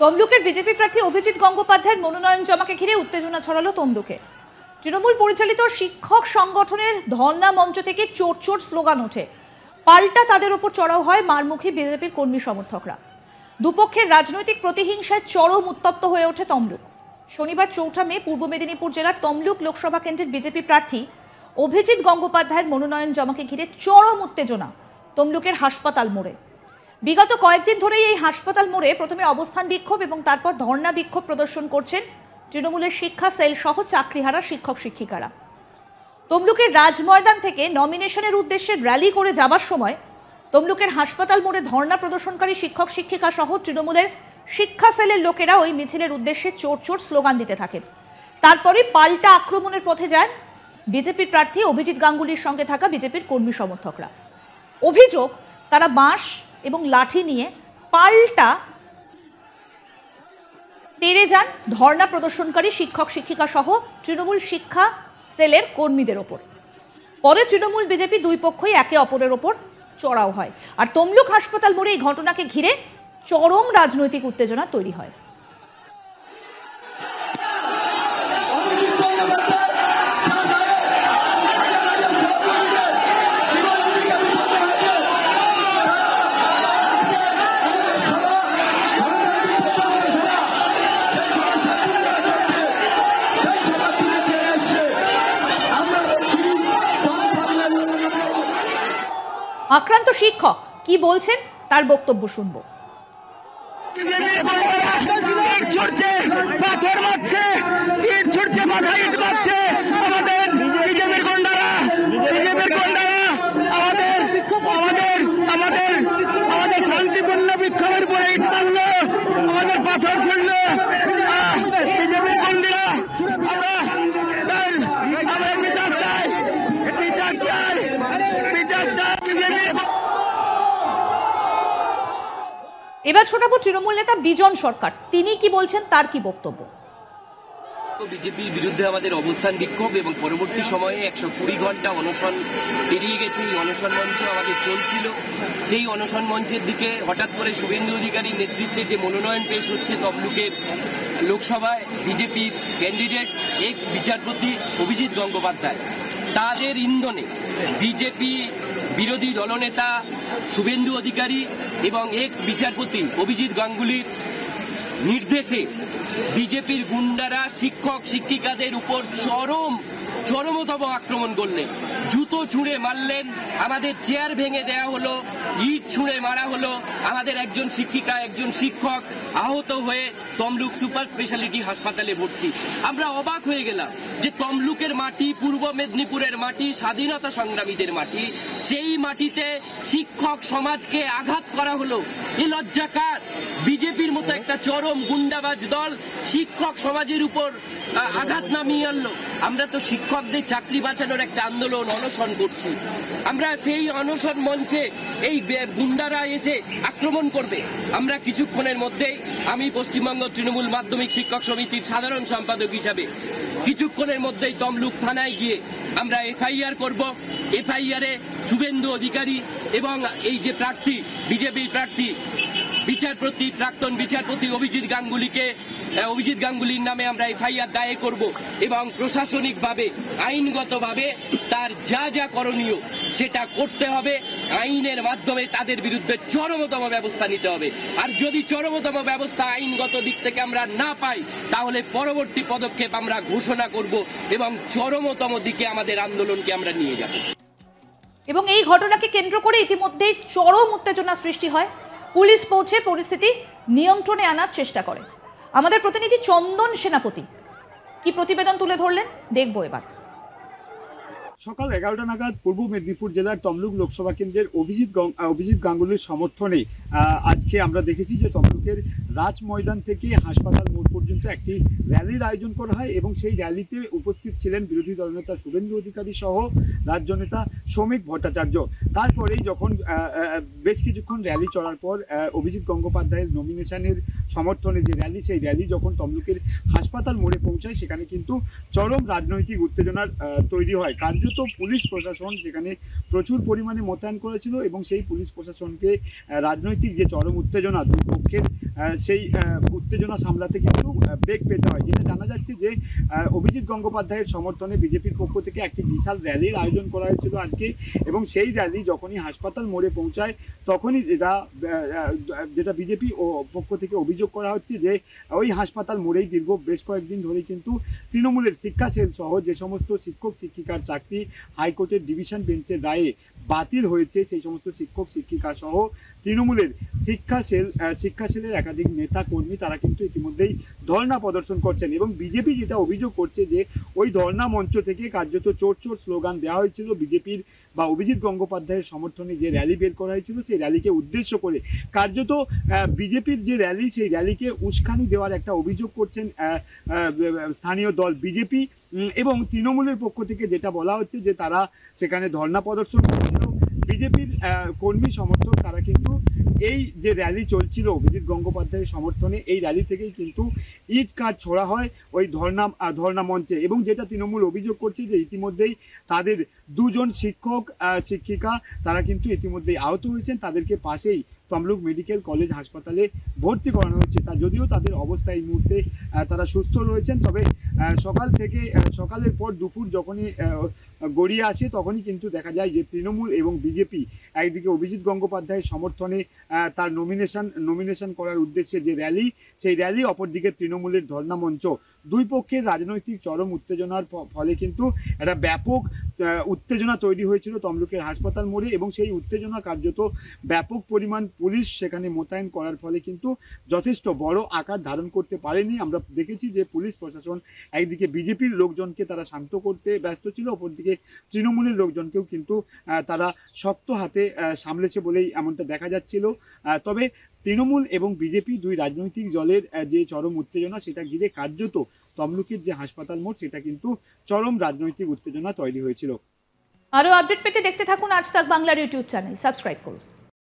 তমলুকের বিজেপি প্রার্থী অভিজিৎ গঙ্গোপাধ্যায়ের মনোনয়ন জমাকে ঘিরে উত্তেজনা ছড়ালো তমলুকে। তৃণমূল পরিচালিত শিক্ষক সংগঠনের ধর্ণা মঞ্চ থেকে চোর চোর স্লোগান ওঠে। পাল্টা তাদের উপর চড়াও হয় মারমুখী বিজেপির কর্মী সমর্থকরা। দুপক্ষের রাজনৈতিক প্রতিহিংসায় চরম উত্তপ্ত হয়ে ওঠে তমলুক। শনিবার ৪ মে পূর্ব মেদিনীপুর জেলার তমলুক লোকসভা কেন্দ্রের বিজেপি প্রার্থী অভিজিৎ গঙ্গোপাধ্যায়ের মনোনয়ন জমাকে ঘিরে চরম উত্তেজনা তমলুকের হাসপাতাল মোড়ে। বিগত কয়েকদিন ধরেই এই হাসপাতাল মোড়ে প্রথমে অবস্থান বিক্ষোভ এবং তারপর ধর্ণা বিক্ষোভ প্রদর্শন করছেন তৃণমূলের শিক্ষা সেল সহ চাকরিহারা শিক্ষক শিক্ষিকারা। তমলুকের রাজময়দান থেকে নমিনেশনের উদ্দেশ্যে র্যালি করে যাবার সময় তমলুকের হাসপাতাল মোড়ে ধর্ণা প্রদর্শনকারী শিক্ষক শিক্ষিকা সহ তৃণমূলের শিক্ষা সেলের লোকেরা ওই মিছিলের উদ্দেশ্যে চোর চোর স্লোগান দিতে থাকেন। তারপরে পাল্টা আক্রমণের পথে যান বিজেপির প্রার্থী অভিজিৎ গাঙ্গুলির সঙ্গে থাকা বিজেপির কর্মী সমর্থকরা। অভিযোগ, তারা বাঁশ এবং লাঠি নিয়ে পাল্টা তেড়ে যান ধর্ণা প্রদর্শনকারী শিক্ষক শিক্ষিকা সহ তৃণমূল শিক্ষা সেলের কর্মীদের ওপর। পরে তৃণমূল বিজেপি দুই পক্ষই একে অপরের ওপর চড়াও হয়। আর তমলুক হাসপাতাল মোড়ে এই ঘটনাকে ঘিরে চরম রাজনৈতিক উত্তেজনা তৈরি হয়। আক্রান্ত শিক্ষক কি বলছেন তার বক্তব্য শুনবো। শান্তিপূর্ণ বিক্ষোভের পরে ইট মারলো, আমাদের পাথর ছুড়লো, বিজেপির গুন্ডারা। আমরা বিচার চাই, বিচার চাই, বিচার চাই বিজেপি। এবার শোনাবো তৃণমূল নেতা বিজন সরকার, তিনি কি বলছেন, তার কি বক্তব্য। বিজেপির বিরুদ্ধে আমাদের অবস্থান বিক্ষোভ এবং পরবর্তী সময়ে 120 ঘন্টা অনশন পেরিয়ে গেছে। এই অনশন মঞ্চ আমাদের চলছিল। সেই অনশন মঞ্চের দিকে হঠাৎ করে শুভেন্দু অধিকারীর নেতৃত্বে যে মনোনয়ন পেশ হচ্ছে তমলুকের লোকসভায় বিজেপির ক্যান্ডিডেট এক্স বিচারপতি অভিজিৎ গঙ্গোপাধ্যায়, তাদের ইন্ধনে বিজেপি বিরোধী দলনেতা শুভেন্দু অধিকারী এবং এক্স বিচারপতি অভিজিৎ গাঙ্গুলির নির্দেশে বিজেপির গুন্ডারা শিক্ষক শিক্ষিকাদের উপর চরমতম আক্রমণ করলেন। জুতো ছুঁড়ে মারলেন, আমাদের চেয়ার ভেঙে দেয়া হলো, ইট ছুঁড়ে মারা হলো। আমাদের একজন শিক্ষিকা, একজন শিক্ষক আহত হয়ে তমলুক সুপার স্পেশালিটি হাসপাতালে ভর্তি। আমরা অবাক হয়ে গেলাম যে তমলুকের মাটি, পূর্ব মেদিনীপুরের মাটি, স্বাধীনতা সংগ্রামীদের মাটি, সেই মাটিতে শিক্ষক সমাজকে আঘাত করা হলো। এ লজ্জাকার। বিজেপির মতো একটা চরম গুন্ডাবাজ দল শিক্ষক সমাজের উপর আঘাত নামিয়ে আনলো। আমরা তো শিক্ষকদের চাকরি বাঁচানোর একটা আন্দোলন অনশন করছি, আমরা সেই অনশন মঞ্চে এই গুন্ডারা এসে আক্রমণ করবে। আমরা কিছুক্ষণের মধ্যেই, আমি পশ্চিমবঙ্গ তৃণমূল মাধ্যমিক শিক্ষক সমিতির সাধারণ সম্পাদক হিসাবে কিছুক্ষণের মধ্যেই তমলুক থানায় গিয়ে আমরা এফআইআর করব। এফআইআরে শুভেন্দু অধিকারী এবং এই যে প্রার্থী বিজেপির প্রার্থী বিচারপতি, প্রাক্তন বিচারপতি অভিজিৎ গাঙ্গুলির নামে আমরা এফআইআর দায়ের করব এবং প্রশাসনিকভাবে, আইনগতভাবে তার যা যা করণীয় সেটা করতে হবে। আইনের মাধ্যমে তাদের বিরুদ্ধে চরমতম ব্যবস্থা নিতে হবে। আর যদি চরমতম ব্যবস্থা আইনগত দিক থেকে আমরা না পাই, তাহলে পরবর্তী পদক্ষেপ আমরা ঘোষণা করব এবং চরমতম দিকে আমাদের আন্দোলনকে আমরা নিয়ে যাব। এবং এই ঘটনাকে কেন্দ্র করে ইতিমধ্যেই চরম উত্তেজনা সৃষ্টি হয়। পুলিশ পৌঁছে পরিস্থিতি নিয়ন্ত্রণে আনার চেষ্টা করে। আমাদের প্রতিনিধি চন্দন সেনাপতি কি প্রতিবেদন তুলে ধরলেন, দেখবো এবার। সকাল 11টা নাগাদ পূর্ব মেদিনীপুর জেলার তমলুক লোকসভা কেন্দ্রের অভিজিৎ গাঙ্গুলির সমর্থনে আজকে আমরা দেখেছি যে তমলুকের রাজ ময়দান থেকে হাসপাতাল মোড় পর্যন্ত একটি র্যালির আয়োজন করা হয় এবং সেই র্যালিতে উপস্থিত ছিলেন বিরোধী দলনেতা শুভেন্দু অধিকারী সহ রাজ্য নেতা শ্রমিক ভট্টাচার্য। তারপরেই যখন বেশ কিছুক্ষণ র্যালি চলার পর অভিজিৎ গঙ্গোপাধ্যায়ের নমিনেশনের সমর্থনে যে র্যালি, সেই র্যালি যখন তমলুকের হাসপাতাল মোড়ে পৌঁছায় সেখানে কিন্তু চরম রাজনৈতিক উত্তেজনার তৈরি হয়। কার্যত পুলিশ প্রশাসন সেখানে প্রচুর পরিমাণে মোতায়েন করেছিল এবং সেই পুলিশ প্রশাসনকে রাজনৈতিক যে চরম উত্তেজনা দুই পক্ষের সেই উত্তেজনা সামলাতে কিন্তু বেগ পেতে হয়। যেটা জানা যাচ্ছে যে অভিজিৎ গঙ্গোপাধ্যায়ের সমর্থনে বিজেপির পক্ষ থেকে একটি বিশাল র্যালির আয়োজন করা হয়েছিল আজকে, এবং সেই র্যালি যখনই হাসপাতাল মোড়ে পৌঁছায় তখনই যেটা বিজেপি ও পক্ষ থেকে অভিযোগ করা হচ্ছে যে ওই হাসপাতাল মোড়েই দীর্ঘ বেশ কয়েকদিন ধরে কিন্তু তৃণমূলের শিক্ষা সেল সহ যে সমস্ত শিক্ষক শিক্ষিকার চাকরি হাইকোর্টের ডিভিশন বেঞ্চের রায়ে বাতিল হয়েছে, সেই সমস্ত শিক্ষক শিক্ষিকা সহ তৃণমূলের শিক্ষা সেলের একাধিক নেতা কর্মী তারা কিন্তু ইতিমধ্যেই ধর্ণা প্রদর্শন করছেন। এবং বিজেপি যেটা অভিযোগ করছে যে ওই ধর্ণা মঞ্চ থেকে কার্যত চোর চোর স্লোগান দেওয়া হয়েছিল বিজেপির বা অভিজিৎ গঙ্গোপাধ্যায়ের সমর্থনে যে র্যালি বের করা হয়েছিল সেই র্যালিকে উদ্দেশ্য করে কার্যত বিজেপির যে র্যালি সেই র্যালিকে উস্কানি দেওয়ার একটা অভিযোগ করছেন স্থানীয় দল বিজেপি। এবং তৃণমূলের পক্ষ থেকে যেটা বলা হচ্ছে যে তারা সেখানে ধর্ণা প্রদর্শন করেছিল, বিজেপির কর্মী সমর্থক তারা কিন্তু এই যে র্যালি চলছিল অভিজিৎ গঙ্গোপাধ্যায়ের সমর্থনে, এই র্যালি থেকেই কিন্তু ইট কাঠ ছোড়া হয় ওই ধর্ণা মঞ্চে। এবং যেটা তৃণমূল অভিযোগ করছে যে ইতিমধ্যেই তাদের দুজন শিক্ষক শিক্ষিকা তারা কিন্তু ইতিমধ্যেই আহত হয়েছেন, তাদেরকে পাশেই তমলুক মেডিকেল কলেজ হাসপাতালে ভর্তি করানো হয়েছে। যদিও তাদের অবস্থা এই মুহূর্তে তারা সুস্থ রয়েছেন, তবে সকালের পর দুপুর যখনই গড়িয়ে আসে তখনই কিন্তু দেখা যায় যে তৃণমূল এবং বিজেপি একদিকে অভিজিৎ গঙ্গোপাধ্যায়ের সমর্থনে তার নমিনেশন করার উদ্দেশ্যে যে র্যালি, সেই র্যালি, অপরদিকে তৃণমূলের ধর্ণা মঞ্চ, দুই পক্ষের রাজনৈতিক চরম উত্তেজনার ফলে কিন্তু একটা ব্যাপক উত্তেজনা তৈরি হয়েছিল তমলুকের হাসপাতাল মোড়ে। এবং সেই উত্তেজনা কার্যত ব্যাপক পরিমাণ পুলিশ সেখানে মোতায়েন করার ফলে কিন্তু যথেষ্ট বড় আকার ধারণ করতে পারেনি। আমরা দেখেছি যে পুলিশ প্রশাসন একদিকে বিজেপির লোকজনকে তারা শান্ত করতে ব্যস্ত ছিল, অপরদিকে তৃণমূলের লোকজনকেও কিন্তু তারা শক্ত হাতে সামলেছে বলেই এমনটা দেখা যাচ্ছিল। তবে তৃণমূল এবং বিজেপি দুই রাজনৈতিক দলের যে চরম উত্তেজনা সেটা ঘিরে কার্যত তমলুকের যে হাসপাতাল মোড় সেটা কিন্তু চরম রাজনৈতিক উত্তেজনা তৈরি হয়েছিল। আরো আপডেট পেতে দেখতে থাকুন আজ তাক বাংলার ইউটিউব চ্যানেল, সাবস্ক্রাইব করুন।